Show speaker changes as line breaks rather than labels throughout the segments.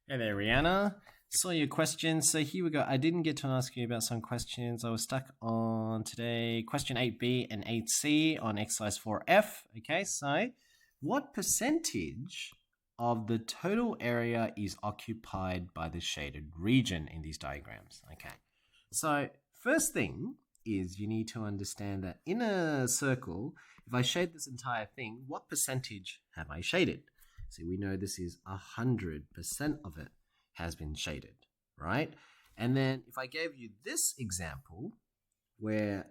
Hey there, Rihanna. Saw your questions. So here we go. I didn't get to ask you about some questions. I was stuck on today question 8B and 8C on exercise 4F. Okay, so what percentage of the total area is occupied by the shaded region in these diagrams? Okay, so first thing is you need to understand that in a circle, if I shade this entire thing, what percentage have I shaded? See, we know this is 100% of it has been shaded, right? And then if I gave you this example where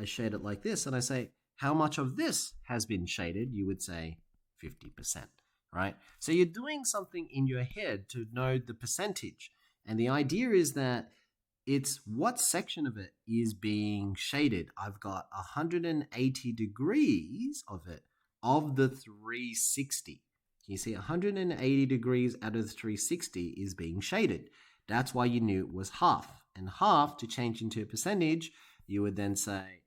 I shade it like this and I say, how much of this has been shaded? You would say 50%, right? So you're doing something in your head to know the percentage. And the idea is that it's what section of it is being shaded. I've got 180 degrees of it of the 360. You see 180 degrees out of the 360 is being shaded. That's why you knew it was half. And half, to change into a percentage, you would then say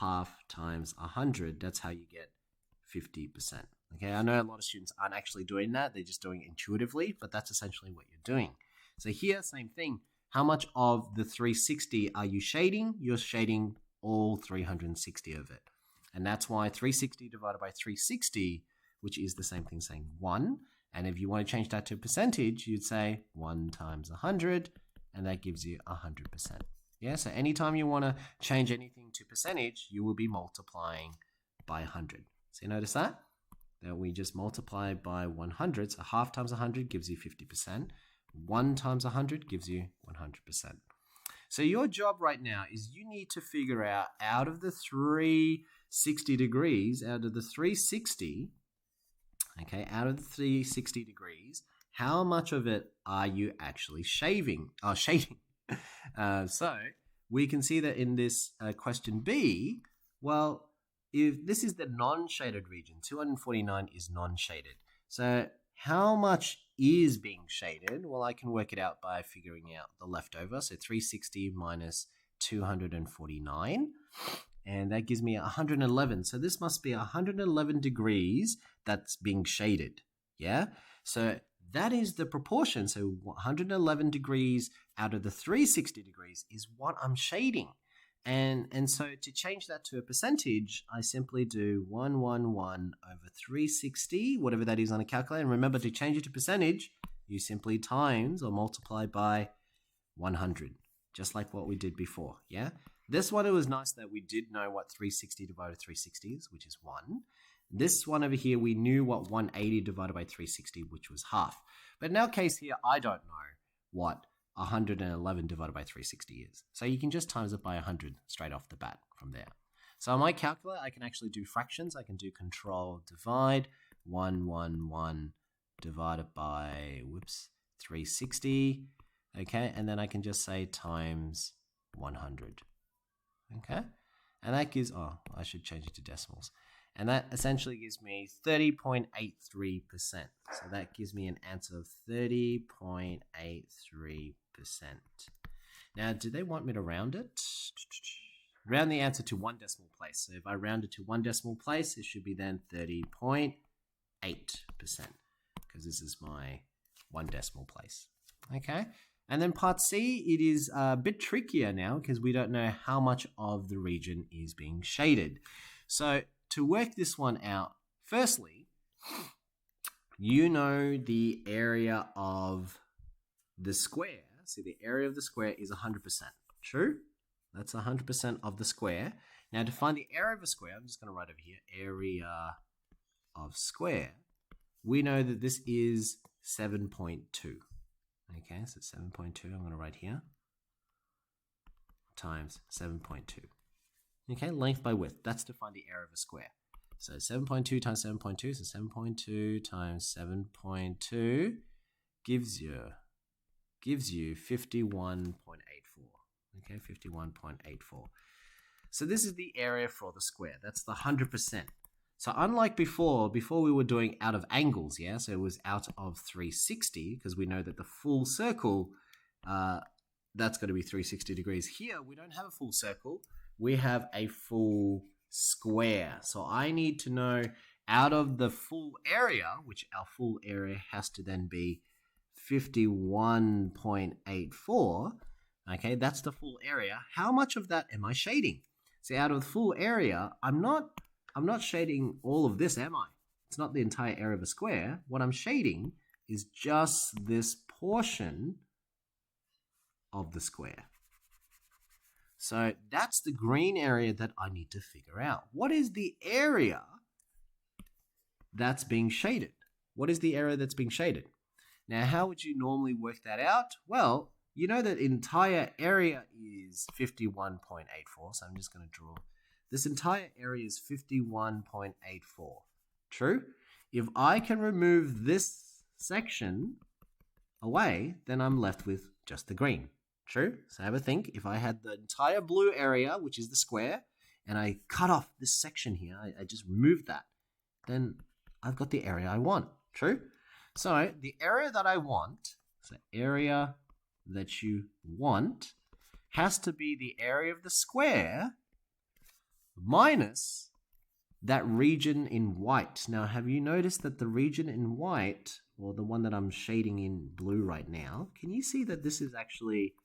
half times 100. That's how you get 50%. Okay, I know a lot of students aren't actually doing that. They're just doing it intuitively, but that's essentially what you're doing. So here, same thing. How much of the 360 are you shading? You're shading all 360 of it. And that's why 360 divided by 360, which is the same thing saying 1. And if you want to change that to a percentage, you'd say 1 times 100, and that gives you 100%. Yeah, so anytime you want to change anything to percentage, you will be multiplying by 100. So you notice that? That we just multiply by 100. So half times 100 gives you 50%. 1 times 100 gives you 100%. So your job right now is you need to figure out of the 360 degrees, out of the 360, okay, out of the 360 degrees, how much of it are you actually shading? So we can see that in this question B, well, if this is the non-shaded region, 249 is non-shaded. So how much is being shaded? Well, I can work it out by figuring out the leftover. So 360 minus 249. And that gives me 111. So this must be 111 degrees that's being shaded. Yeah? So that is the proportion. So 111 degrees out of the 360 degrees is what I'm shading. And so to change that to a percentage, I simply do 111 over 360, whatever that is on a calculator. And remember, to change it to percentage, you simply times or multiply by 100, just like what we did before, yeah? This one, it was nice that we did know what 360 divided by 360 is, which is 1. This one over here, we knew what 180 divided by 360, which was half. But in our case here, I don't know what 111 divided by 360 is. So you can just times it by 100 straight off the bat from there. So on my calculator, I can actually do fractions. I can do control divide, 111 divided by, 360. Okay, and then I can just say times 100. Okay, and that gives, I should change it to decimals. And that essentially gives me 30.83%. So that gives me an answer of 30.83%. Now, do they want me to round it? Round the answer to one decimal place. So if I round it to one decimal place, it should be then 30.8%, because this is my one decimal place. Okay. And then part C, it is a bit trickier now because we don't know how much of the region is being shaded. So to work this one out, firstly, you know the area of the square. So the area of the square is 100%. True? That's 100% of the square. Now to find the area of a square, I'm just going to write over here, area of square. We know that this is 7.2. Okay, so 7.2, I'm going to write here, times 7.2. Okay, length by width, that's to find the area of a square. So 7.2 times 7.2, so 7.2 times 7.2 gives you 51.84. Okay, 51.84. So this is the area for the square. That's the 100%. So unlike before we were doing out of angles, yeah? So it was out of 360, because we know that the full circle, that's going to be 360 degrees. Here, we don't have a full circle. We have a full square. So I need to know out of the full area, which our full area has to then be 51.84, okay, that's the full area. How much of that am I shading? See, out of the full area, I'm not shading all of this, am I? It's not the entire area of a square. What I'm shading is just this portion of the square. So that's the green area that I need to figure out. What is the area that's being shaded? What is the area that's being shaded? Now, how would you normally work that out? Well, you know that entire area is 51.84. So I'm just going to draw. This entire area is 51.84. True? If I can remove this section away, then I'm left with just the green. True? So have a think. If I had the entire blue area, which is the square, and I cut off this section here, I just removed that, then I've got the area I want. True? So the area that I want, so area that you want, has to be the area of the square minus that region in white. Now, have you noticed that the region in white, or the one that I'm shading in blue right now, can you see that this is actually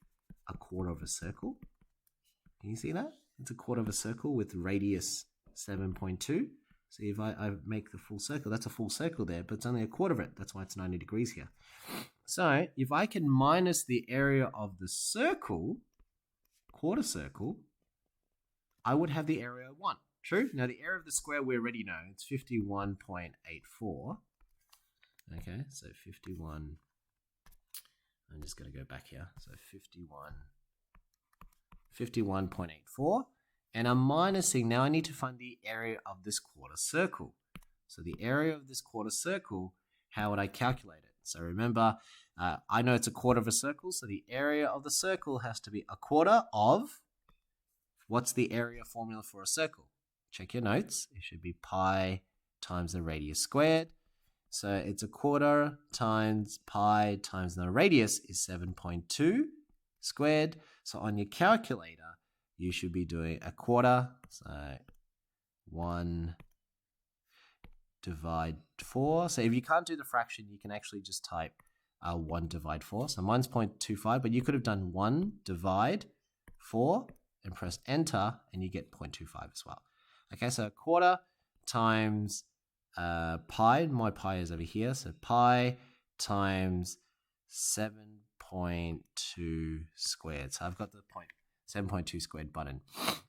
a quarter of a circle? Can you see that? It's a quarter of a circle with radius 7.2. So if I make the full circle, that's a full circle there, but it's only a quarter of it. That's why it's 90 degrees here. So if I can minus the area of the circle, quarter circle, I would have the area I want. True? Now the area of the square we already know. It's 51.84. Okay, so 51. I'm just going to go back here. So 51.84. And I'm minusing, now I need to find the area of this quarter circle. So the area of this quarter circle, how would I calculate it? So remember, I know it's a quarter of a circle, so the area of the circle has to be a quarter of, what's the area formula for a circle? Check your notes. It should be pi times the radius squared. So it's a quarter times pi times the radius is 7.2 squared. So on your calculator, you should be doing a quarter, so 1 divide 4. So if you can't do the fraction, you can actually just type 1 divide 4. So mine's 0.25, but you could have done 1 divide 4 and press enter, and you get 0.25 as well. Okay, so a quarter times pi, my pi is over here, so pi times 7.2 squared. So I've got the 7.2 squared button.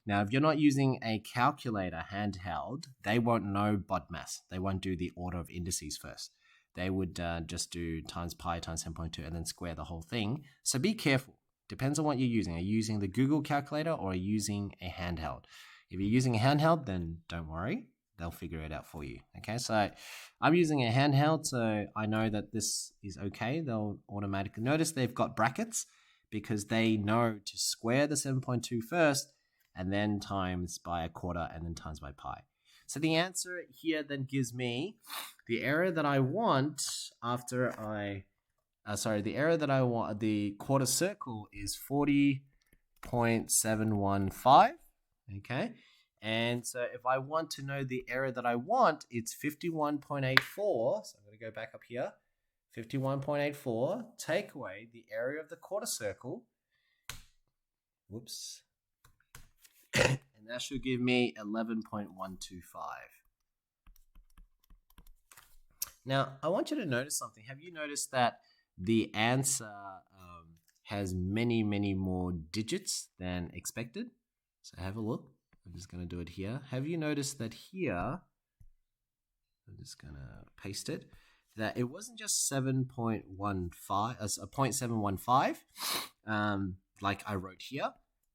Now, if you're not using a calculator handheld, they won't know BODMAS. They won't do the order of indices first. They would just do times pi times 7.2 and then square the whole thing. So be careful. Depends on what you're using. Are you using the Google calculator or are you using a handheld? If you're using a handheld, then don't worry. They'll figure it out for you. Okay, so I'm using a handheld, so I know that this is okay. They'll automatically notice they've got brackets, because they know to square the 7.2 first and then times by a quarter and then times by pi. So the answer here then gives me the area that I want after the area that I want, the quarter circle is 40.715, okay? And so if I want to know the area that I want, it's 51.84, so I'm going to go back up here. 51.84, take away the area of the quarter circle. Whoops. And that should give me 11.125. Now, I want you to notice something. Have you noticed that the answer has many, many more digits than expected? So have a look. I'm just going to do it here. Have you noticed that here, I'm just going to paste it, that it wasn't just 0.715, like I wrote here.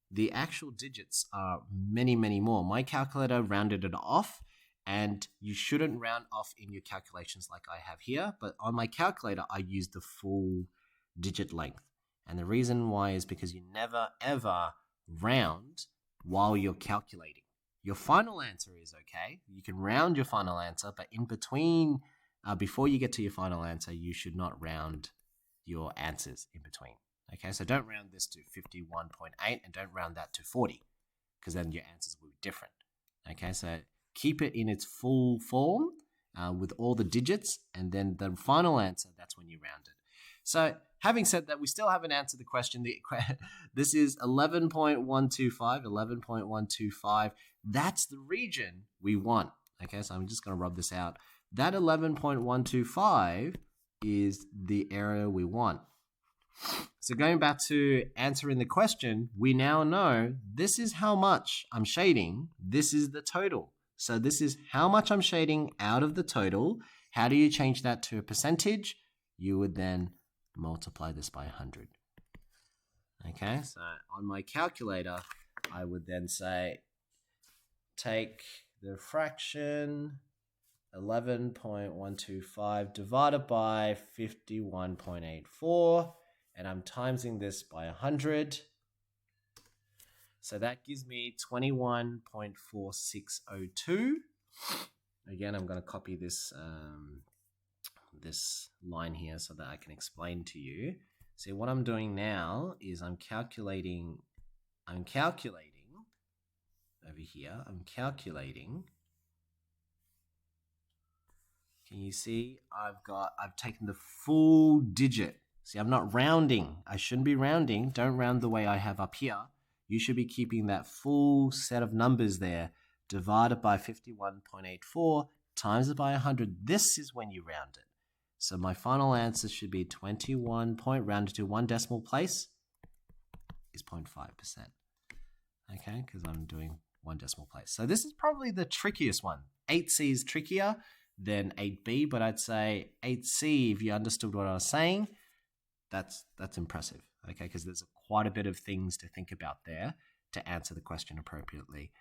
The actual digits are many, many more. My calculator rounded it off, and you shouldn't round off in your calculations like I have here, but on my calculator, I use the full digit length. And the reason why is because you never, ever round while you're calculating. Your final answer is okay. You can round your final answer, but in between, before you get to your final answer, you should not round your answers in between. Okay, so don't round this to 51.8 and don't round that to 40, because then your answers will be different. Okay, so keep it in its full form with all the digits, and then the final answer, that's when you round it. So having said that, we still haven't answered the question. This is 11.125, 11.125. That's the region we want. Okay, so I'm just going to rub this out. That 11.125 is the area we want. So going back to answering the question, we now know this is how much I'm shading. This is the total. So this is how much I'm shading out of the total. How do you change that to a percentage? You would then multiply this by 100. Okay, so on my calculator, I would then say, take the fraction 11.125 divided by 51.84, and I'm timesing this by 100. So that gives me 21.4602. Again, I'm going to copy this this line here so that I can explain to you. See, what I'm doing now is I'm calculating over here. I'm calculating. Can you see? I've taken the full digit. See, I'm not rounding. I shouldn't be rounding. Don't round the way I have up here. You should be keeping that full set of numbers there, divided by 51.84, times it by 100. This is when you round it. So my final answer should be 21 point, rounded to one decimal place, is 0.5%. Okay, because I'm doing one decimal place. So this is probably the trickiest one. 8C is trickier than 8B, but I'd say 8C, if you understood what I was saying, that's impressive. Okay, because there's quite a bit of things to think about there to answer the question appropriately.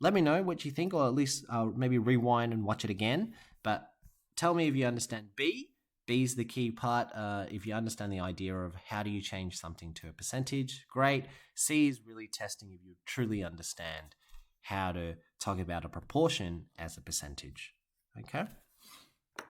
Let me know what you think, or at least maybe rewind and watch it again. But tell me if you understand B. B is the key part. If you understand the idea of how do you change something to a percentage, great. C is really testing if you truly understand how to talk about a proportion as a percentage. Okay.